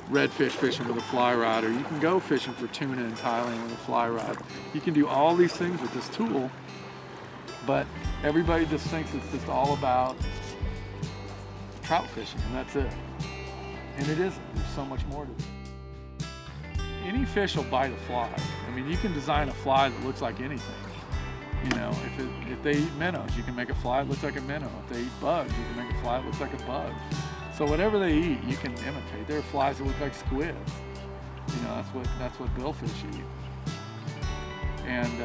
redfish fishing with a fly rod, or you can go fishing for tuna in Thailand with a fly rod. You can do all these things with this tool, but everybody just thinks it's just all about trout fishing, and that's it. And it isn't. There's so much more to it. Any fish will bite a fly. I mean, you can design a fly that looks like anything. You know, if they eat minnows, you can make a fly that looks like a minnow. If they eat bugs, you can make a fly that looks like a bug. So whatever they eat, you can imitate. There are flies that look like squids. You know, that's what billfish eat. And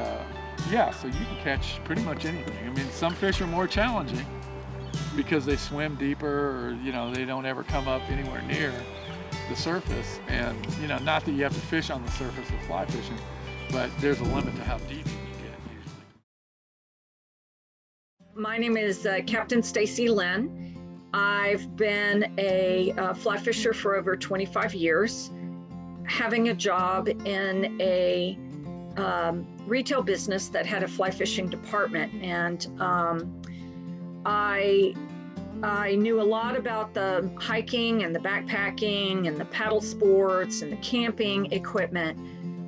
yeah, so you can catch pretty much anything. I mean, some fish are more challenging because they swim deeper, or you know, they don't ever come up anywhere near the surface. And you know, not that you have to fish on the surface with fly fishing, but there's a limit to how deep you can get usually. My name is Captain Stacy Lynn. I've been a fly fisher for over 25 years, having a job in a retail business that had a fly fishing department. And I knew a lot about the hiking and the backpacking and the paddle sports and the camping equipment,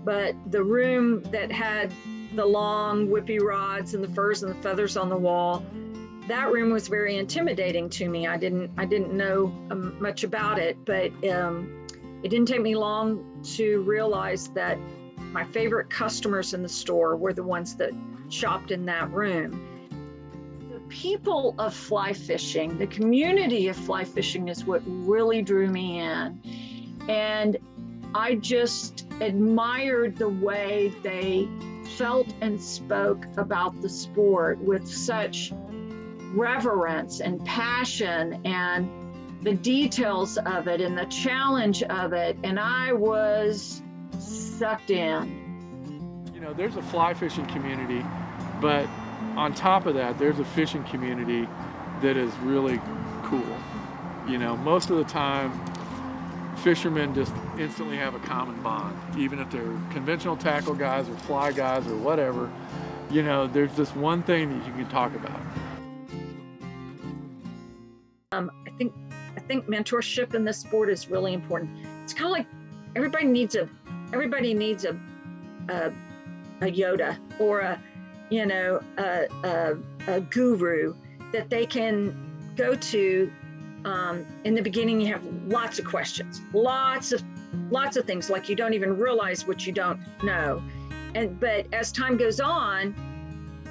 but the room that had the long whippy rods and the furs and the feathers on the wall, that room was very intimidating to me. I didn't know much about it, but it didn't take me long to realize that my favorite customers in the store were the ones that shopped in that room. The people of fly fishing, the community of fly fishing is what really drew me in. And I just admired the way they felt and spoke about the sport with such reverence and passion, and the details of it and the challenge of it, and I was sucked in. You know, there's a fly fishing community, but on top of that, there's a fishing community that is really cool. You know, most of the time, fishermen just instantly have a common bond, even if they're conventional tackle guys or fly guys or whatever. You know, there's this one thing that you can talk about. I think mentorship in this sport is really important. It's kind of like everybody needs a Yoda or a guru that they can go to. In the beginning, you have lots of questions, lots of things, like you don't even realize what you don't know. But as time goes on,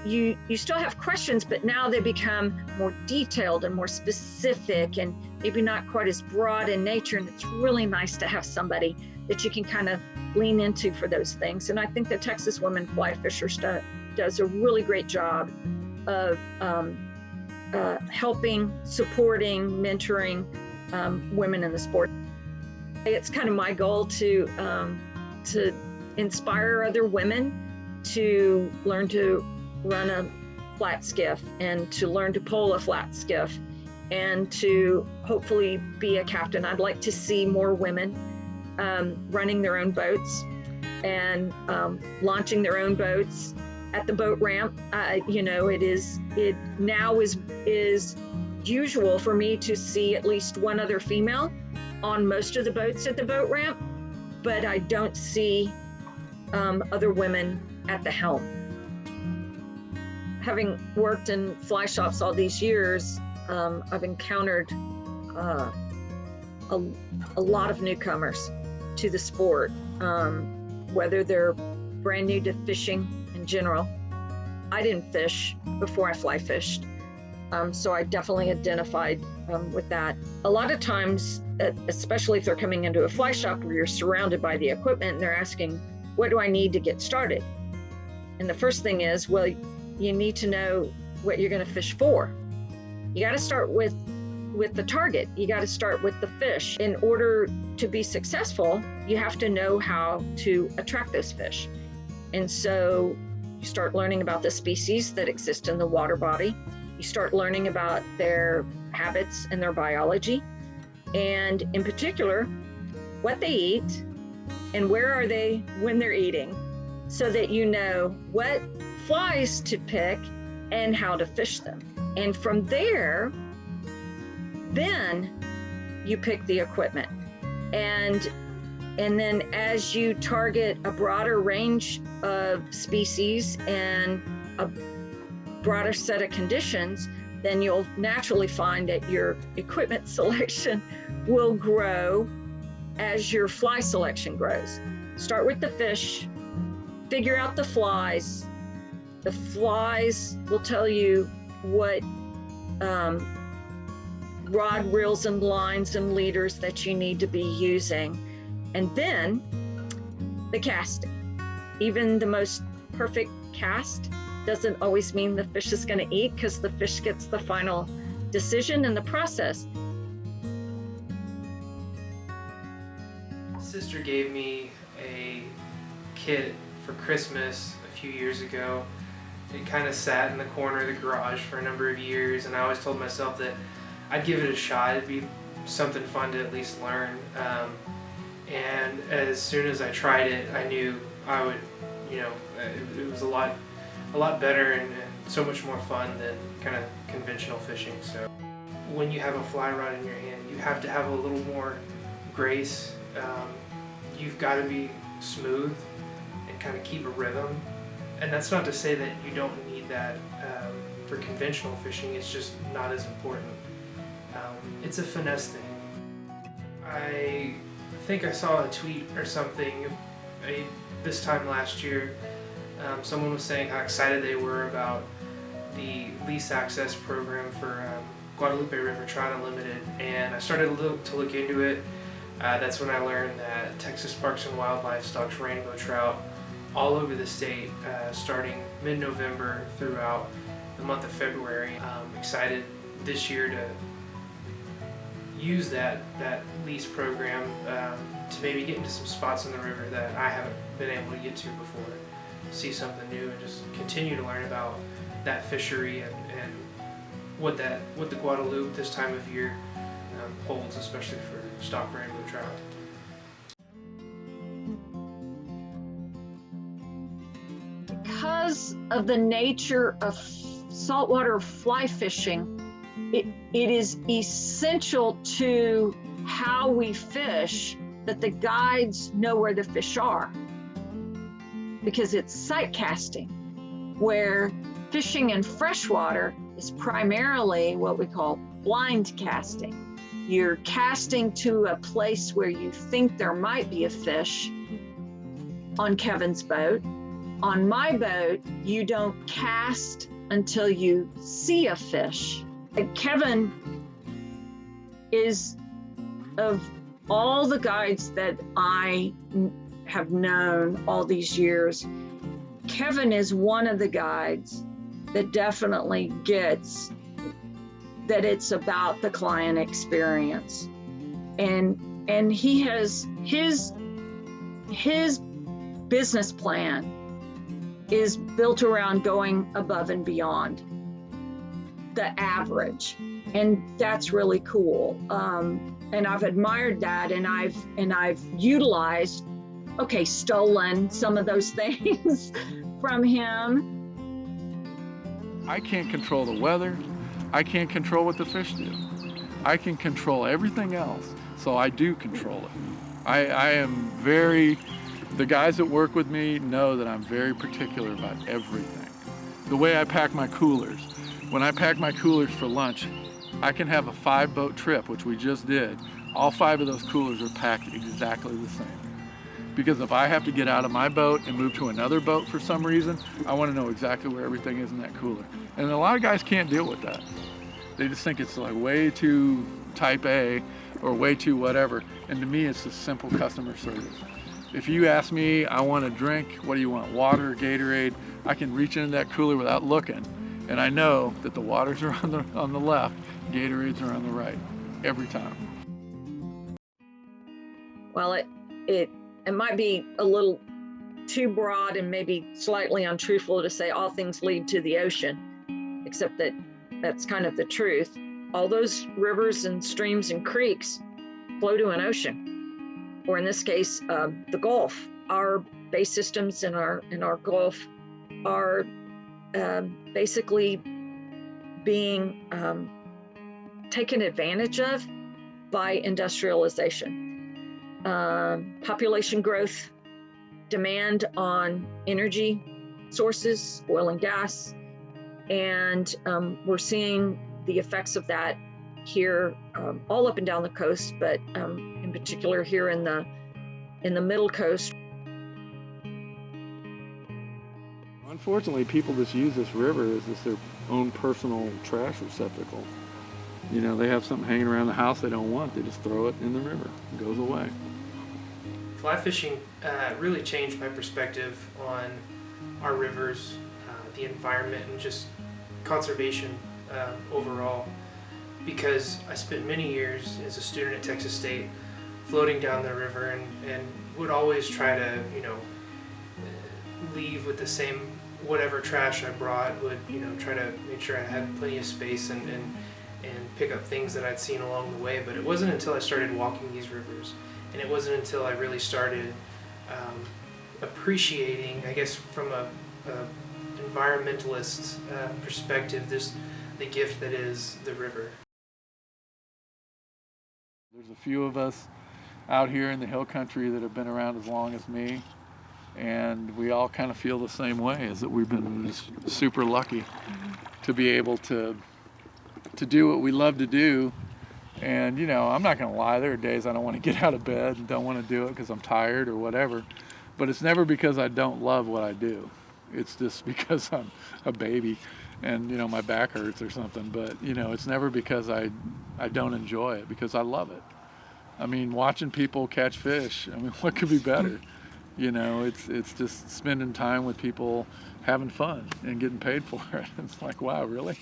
you still have questions, but now they become more detailed and more specific and maybe not quite as broad in nature. And it's really nice to have somebody that you can kind of lean into for those things. And I think the Texas Women Fly Fishers does a really great job of helping, supporting, mentoring women in the sport. It's kind of my goal to inspire other women to learn to run a flat skiff and to learn to pole a flat skiff and to hopefully be a captain. I'd like to see more women running their own boats and launching their own boats at the boat ramp. It now is usual for me to see at least one other female on most of the boats at the boat ramp, but I don't see other women at the helm. Having worked in fly shops all these years, I've encountered a lot of newcomers to the sport, whether they're brand new to fishing in general. I didn't fish before I fly fished, so I definitely identified with that. A lot of times, especially if they're coming into a fly shop where you're surrounded by the equipment and they're asking, what do I need to get started? And the first thing is, well, you need to know what you're going to fish for. You got to start with the target. You got to start with the fish. In order to be successful, you have to know how to attract those fish. And so you start learning about the species that exist in the water body. You start learning about their habits and their biology, and in particular, what they eat and where are they when they're eating, so that you know what flies to pick and how to fish them. And from there, then you pick the equipment. And then as you target a broader range of species and a broader set of conditions, then you'll naturally find that your equipment selection will grow as your fly selection grows. Start with the fish, figure out the flies. The flies will tell you what rod, reels, and lines and leaders that you need to be using. And then the casting. Even the most perfect cast doesn't always mean the fish is going to eat, because the fish gets the final decision in the process. Sister gave me a kit for Christmas a few years ago. It kind of sat in the corner of the garage for a number of years, and I always told myself that I'd give it a shot. It'd be something fun to at least learn. And as soon as I tried it, I knew I would, it was a lot better and so much more fun than kind of conventional fishing. So when you have a fly rod in your hand, you have to have a little more grace. You've got to be smooth and kind of keep a rhythm. And that's not to say that you don't need that for conventional fishing. It's just not as important. It's a finesse thing. I think I saw a tweet or something this time last year. Someone was saying how excited they were about the lease access program for Guadalupe River Trout Unlimited, and I started to look into it. That's when I learned that Texas Parks and Wildlife stocks rainbow trout all over the state, starting mid-November throughout the month of February. I'm excited this year to use that lease program to maybe get into some spots in the river that I haven't been able to get to before. See something new and just continue to learn about that fishery and what the Guadalupe this time of year holds, especially for stock rainbow trout. Because of the nature of saltwater fly fishing, it is essential to how we fish that the guides know where the fish are, because it's sight casting, where fishing in freshwater is primarily what we call blind casting. You're casting to a place where you think there might be a fish. On Kevin's boat, on my boat, you don't cast until you see a fish. And Kevin is, of all the guides that I have known all these years, Kevin is one of the guides that definitely gets that it's about the client experience. And he has his business plan is built around going above and beyond the average, and that's really cool. And I've admired that, and I've utilized, stolen some of those things from him. I can't control the weather. I can't control what the fish do. I can control everything else, so I do control it. I am the guys that work with me know that I'm very particular about everything. The way I pack my coolers. When I pack my coolers for lunch, I can have a 5-boat trip, which we just did. All 5 of those coolers are packed exactly the same. Because if I have to get out of my boat and move to another boat for some reason, I want to know exactly where everything is in that cooler. And a lot of guys can't deal with that. They just think it's like way too type A or way too whatever. And to me, it's just simple customer service. If you ask me, I want a drink, what do you want, water, Gatorade? I can reach into that cooler without looking. And I know that the waters are on the left, Gatorades are on the right, every time. Well, it might be a little too broad and maybe slightly untruthful to say all things lead to the ocean, except that that's kind of the truth. All those rivers and streams and creeks flow to an ocean, or in this case, the Gulf. Our bay systems in our Gulf are basically being taken advantage of by industrialization. population growth, demand on energy sources, oil and gas, and we're seeing the effects of that here all up and down the coast, but in particular here in the middle coast. Unfortunately, people just use this river as just their own personal trash receptacle. You know, they have something hanging around the house they don't want, they just throw it in the river. It goes away. Fly fishing really changed my perspective on our rivers, the environment, and just conservation overall. Because I spent many years as a student at Texas State floating down the river and would always try to, leave with the same whatever trash I brought, would, try to make sure I had plenty of space and pick up things that I'd seen along the way. But it wasn't until I started walking these rivers, and it wasn't until I really started appreciating, I guess from a environmentalist perspective, the gift that is the river. There's a few of us out here in the hill country that have been around as long as me, and we all kind of feel the same way, is that we've been just super lucky to be able to do what we love to do. And I'm not gonna lie, there are days I don't want to get out of bed and don't want to do it because I'm tired or whatever, but it's never because I don't love what I do. It's just because I'm a baby and my back hurts or something. But it's never because I don't enjoy it, because I love it. I mean, watching people catch fish, I mean, what could be better? It's just spending time with people, having fun and getting paid for it. It's like, wow, really?